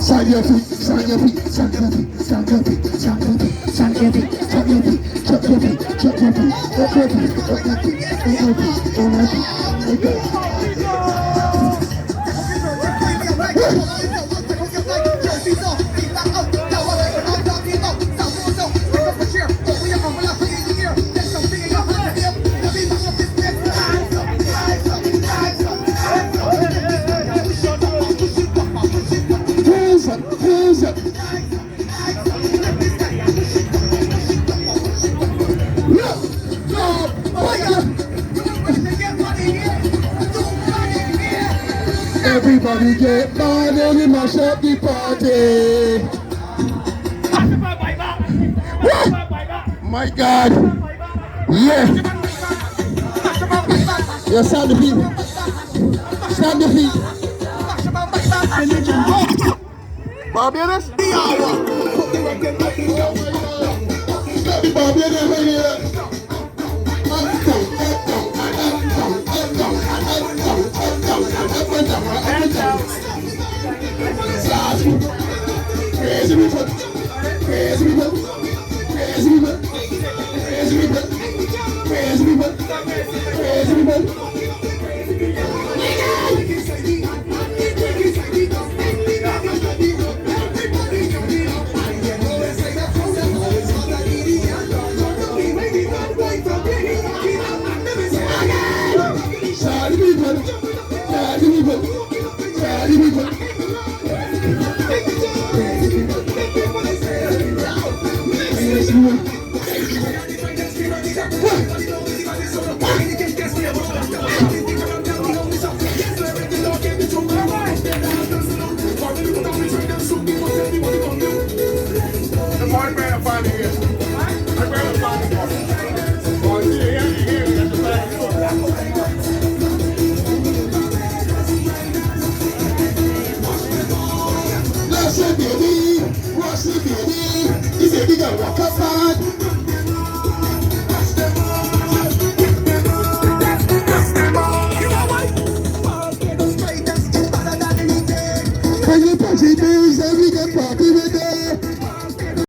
Sign your feet, sign your feet, sign your feet, sign your feet, sign your feet, sign your feet, sign your feet, chop your feet, chop your feet, up your feet, up your feet, on your feet, on your feet, everybody get mad and we mash up the party. My God. Yeah. Yeah, sound the beat. Sound the beat. Barbados? Barbados. Crazy people, crazy people, crazy people, crazy people, crazy people, crazy people. Every day, we get party with